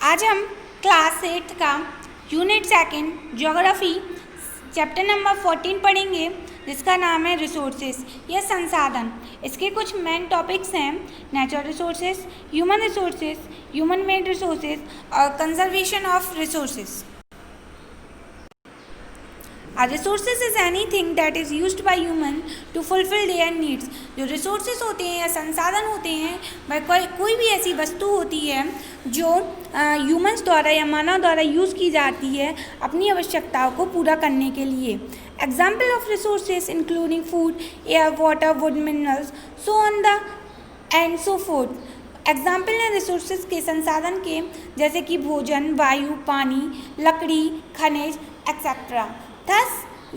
आज हम क्लास 8 का unit second geography chapter number 14 पढ़ेंगे, जिसका नाम है रिसोर्सेज या संसाधन। इसके कुछ मेन टॉपिक्स हैं natural resources, human made resources और conservation of resources. Resources is anything that is used by human to fulfil their needs. जो रिसोर्सेज होते हैं या संसाधन होते हैं वह कोई भी ऐसी वस्तु होती है जो ह्यूमंस द्वारा या मानव द्वारा यूज़ की जाती है अपनी आवश्यकताओं को पूरा करने के लिए। Example of resources including food, air, water, would, minerals, so on the and so fourth. Example हैं रिसोर्सेज के, संसाधन के, जैसे कि भोजन, वायु, पानी, लकड़ी, खनिज etcetera. Thus,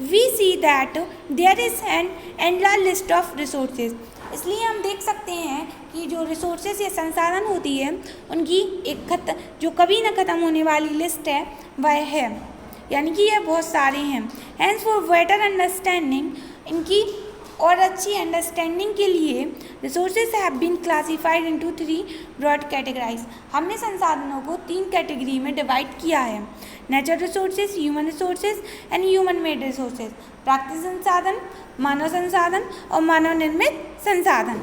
we see that there is an endless list of resources. इसलिए हम देख सकते हैं कि जो रिसोर्सेज या संसाधन होती है उनकी एक जो कभी न ख़त्म होने वाली लिस्ट है वह है, यानी कि यह बहुत सारे हैं। Hence for better understanding, इनकी और अच्छी अंडरस्टैंडिंग के लिए resources have been classified into 3 broad categorise. हमने संसाधनों को 3 कैटेगरी में डिवाइड किया है, natural resources, human resources and human made resources. प्राकृतिक संसाधन, मानव संसाधन और मानव निर्मित संसाधन।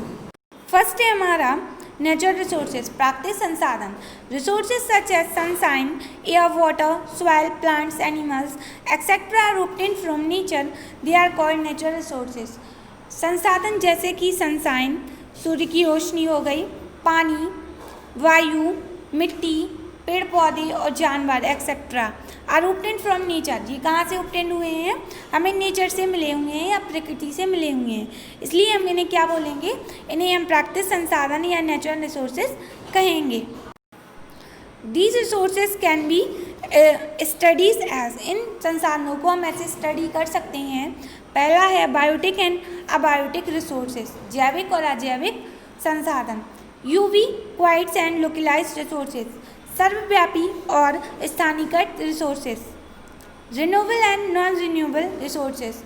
फर्स्ट है हमारा नेचुरल रिसोर्सेज, प्राकृतिक संसाधन। Resources such as sunshine, air, water, soil, plants, animals etcetera are obtained from nature, they are called natural resources. संसाधन जैसे कि सनशाइन, सूर्य की रोशनी हो गई, पानी, वायु, मिट्टी, पेड़ पौधे और जानवर etcetera are obtained from nature. ये कहाँ से ऑब्टेन्ड हुए हैं? हमें नेचर से मिले हुए हैं या प्रकृति से मिले हुए हैं, इसलिए हम इन्हें क्या बोलेंगे? इन्हें हम प्राकृतिक संसाधन या नेचुरल रिसोर्सेज कहेंगे। These resources can be studies as, इन संसाधनों को हम ऐसे स्टडी कर सकते हैं। पहला है बायोटिक एंड अबायोटिक रिसोर्सेज, जैविक और अजैविक संसाधन। Ubiquitous and localised resources, सर्वव्यापी और स्थानीयकृत resources. Renewable and non renewable resources,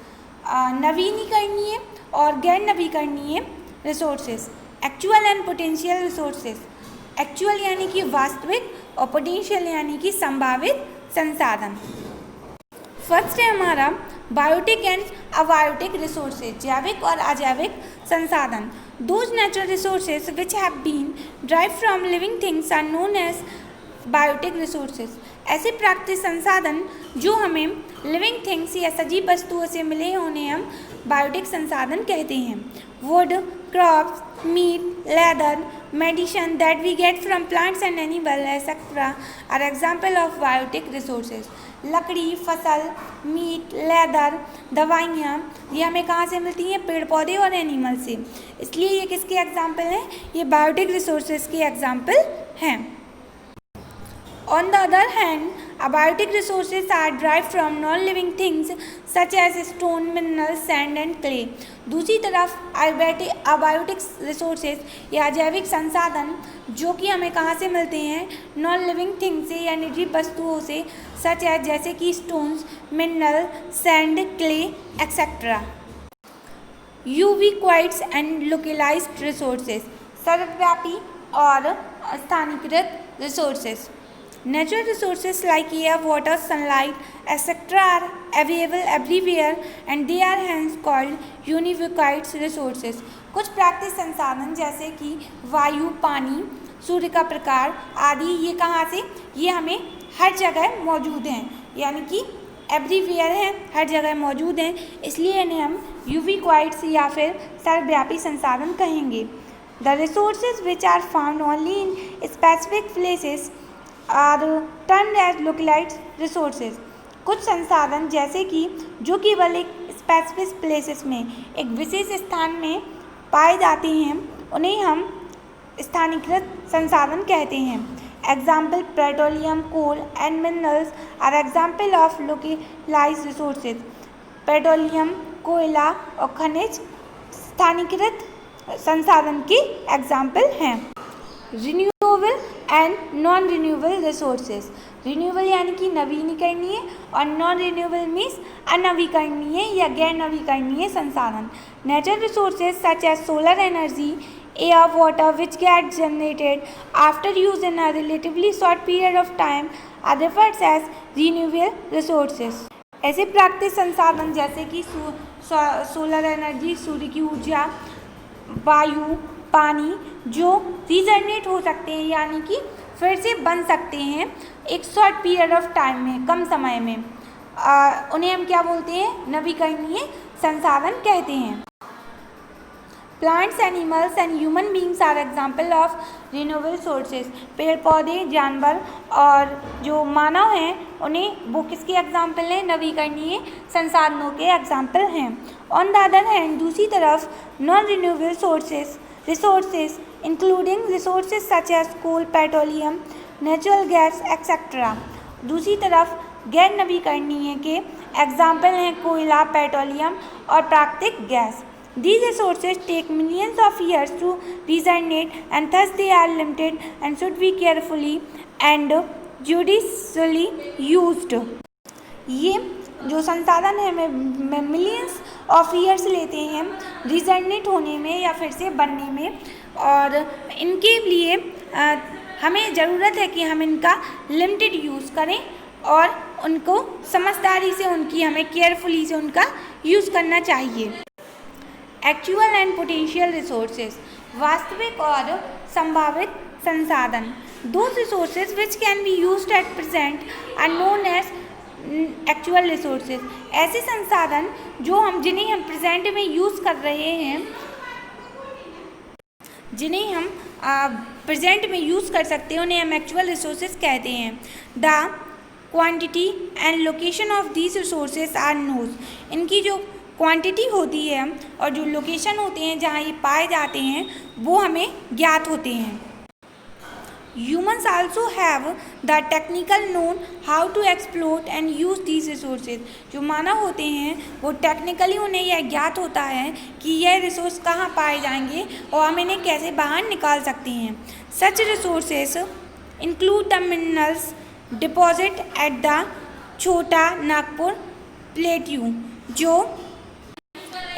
नवीनीकरणीय और गैर नवीकरणीय resources. Actual and potential resources, actual यानी कि वास्तविक और पोटेंशियल यानी कि संभावित संसाधन। फर्स्ट है हमारा बायोटिक एंड अबायोटिक रिसोर्सेज, जैविक और अजैविक संसाधन। Those natural resources which have been derived from living things are known as biotic resources. ऐसे प्राकृतिक संसाधन जो हमें लिविंग थिंग्स या सजीव वस्तुओं से मिले उन्हें हम बायोटिक संसाधन कहते हैं। Wood, crops, meat, leather, medicine that we get from plants and animal etcetera are example of biotic resources. लकड़ी, फसल, मीट, लेदर, दवाइयाँ, ये हमें कहाँ से मिलती हैं? पेड़ पौधे और एनिमल से, इसलिए ये किसके एग्जाम्पल हैं? ये बायोटिक रिसोर्सेज के एग्जाम्पल हैं। On the other hand, abiotic resources are derived from non-living things such as stone, minerals, sand and clay. दूसरी तरफ abiotic resources या जैविक संसाधन जो कि हमें कहाँ से मिलते हैं? नॉन लिविंग थिंग्स से या निर्जीव वस्तुओं से, सच है जैसे कि stones, mineral, sand, clay etcetera. Ubiquitous and localised resources, सर्वव्यापी और स्थानीयकृत resources. Natural resources like air, water, sunlight, etc. are available everywhere and they are hence called univocal resources. कुछ प्राकृतिक संसाधन जैसे कि वायु, पानी, सूर्य का प्रकाश आदि, ये कहाँ से? ये हमें हर जगह मौजूद हैं, यानी कि एवरीवेयर हैं, हर जगह मौजूद हैं, इसलिए इन्हें हम यूविक्वाइट्स या फिर सर्वव्यापी संसाधन कहेंगे। The resources which are found only in specific places are termed as localised resources. कुछ संसाधन जैसे कि जो केवल एक स्पेसिफिक प्लेसेस में, एक विशेष स्थान में पाए जाते हैं, उन्हें हम स्थानीयकृत संसाधन कहते हैं। Example petroleum, coal and minerals are example of localised resources. Petroleum, कोयला और खनिज स्थानीयकृत संसाधन के एग्जाम्पल हैं। Renewable and non renewable resources, renewable यानी कि नवीनीकरणीय और नॉन रिन्यूएबल मीन्स अनवीकरणीय या गैर नवीकरणीय संसाधन। Natural resources such as solar energy, air, water which get generated after use in a relatively short period of time are referred as renewable resources. ऐसे प्राकृतिक संसाधन जैसे कि सोलर एनर्जी, सूर्य की ऊर्जा, वायु, पानी जो रीजनरेट हो सकते हैं यानी कि फिर से बन सकते हैं एक शॉर्ट पीरियड ऑफ टाइम में, कम समय में, उन्हें हम क्या बोलते हैं? नवीकरणीय संसाधन कहते हैं। Plants, animals and human beings are example of renewable sources. पेड़ पौधे, जानवर और जो मानव हैं उन्हें वो किसके एग्जाम्पल हैं? नवीकरणीय संसाधनों के एग्जाम्पल हैं। ऑन द अदर हैंड, दूसरी तरफ non renewable resources including resources such as coal, petroleum, natural gas etcetera. दूसरी तरफ गैर नवीकरणीय के एग्जाम्पल हैं कोयला, पेट्रोलियम और प्राकृतिक gas. These resources take millions of years to regenerate and thus they are limited and should be carefully and judiciously used. ये जो संसाधन है हमें मिलियंस ऑफ ईयर्स लेते हैं रिजनरेट होने में या फिर से बनने में, और इनके लिए हमें ज़रूरत है कि हम इनका लिमिटेड यूज़ करें और उनको समझदारी से उनकी हमें केयरफुली से उनका यूज़ करना चाहिए। एक्चुअल एंड पोटेंशियल रिसोर्सेज, वास्तविक और संभावित संसाधन। Those resources which can be used at present are known as actual resources. ऐसे संसाधन जो जिन्हें हम प्रेजेंट में यूज़ कर रहे हैं, जिन्हें हम प्रेजेंट में यूज़ कर सकते हैं, उन्हें हम एक्चुअल रिसोर्सेज कहते हैं। The quantity and location of these resources are known. इनकी जो क्वांटिटी होती है और जो लोकेशन होते हैं जहाँ ये पाए जाते हैं वो हमें ज्ञात होते हैं। Humans also have the technical known how to explore and use these resources. जो मानव होते हैं वो टेक्निकली उन्हें यह ज्ञात होता है कि यह रिसोर्स कहाँ पाए जाएंगे और हम इन्हें कैसे बाहर निकाल सकते हैं। Such resources include the minerals deposit at the Chota Nagpur plateau. जो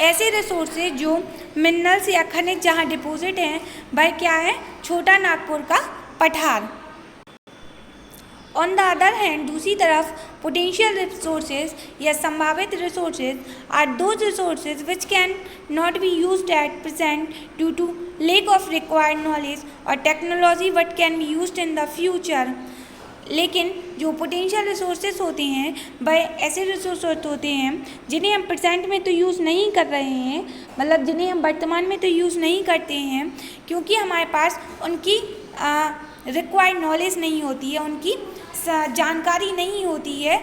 ऐसे रिसोर्सेज जो मिनरल्स या खनिज जहाँ डिपॉजिट हैं वह क्या है? छोटा नागपुर का पठार। ऑन द अदर हैंड, दूसरी तरफ पोटेंशियल रिसोर्सेज या संभावित resources are those resources which can not be used at present due to lack of required knowledge और technology but can be used in the future. लेकिन जो potential resources होते हैं वह ऐसे रिसोर्स होते हैं जिन्हें हम प्रेजेंट में तो यूज़ नहीं कर रहे हैं, मतलब जिन्हें हम वर्तमान में तो यूज़ नहीं करते हैं क्योंकि हमारे पास उनकी रिक्वायर्ड नॉलेज नहीं होती है, उनकी जानकारी नहीं होती है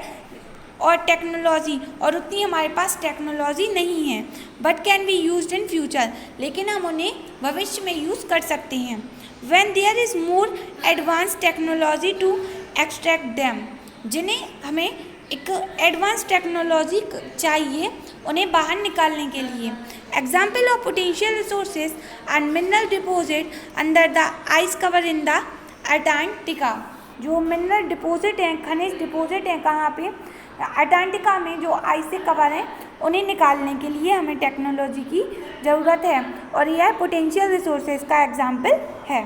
और टेक्नोलॉजी, और उतनी हमारे पास टेक्नोलॉजी नहीं है। But can be used in future, लेकिन हम उन्हें भविष्य में यूज़ कर सकते हैं। When there is more advance technology to extract them, जिन्हें हमें एक एडवांस टेक्नोलॉजी चाहिए उन्हें बाहर निकालने के लिए। Example of potential resources and mineral deposit under the ice cover in the Antarctica. जो मिनरल डिपॉजिट हैं, खनिज डिपॉजिट हैं कहाँ पे? अंटार्कटिका में जो आइस से कवर हैं, उन्हें निकालने के लिए हमें टेक्नोलॉजी की ज़रूरत है और यह पोटेंशियल रिसोर्सेज का एग्जाम्पल है।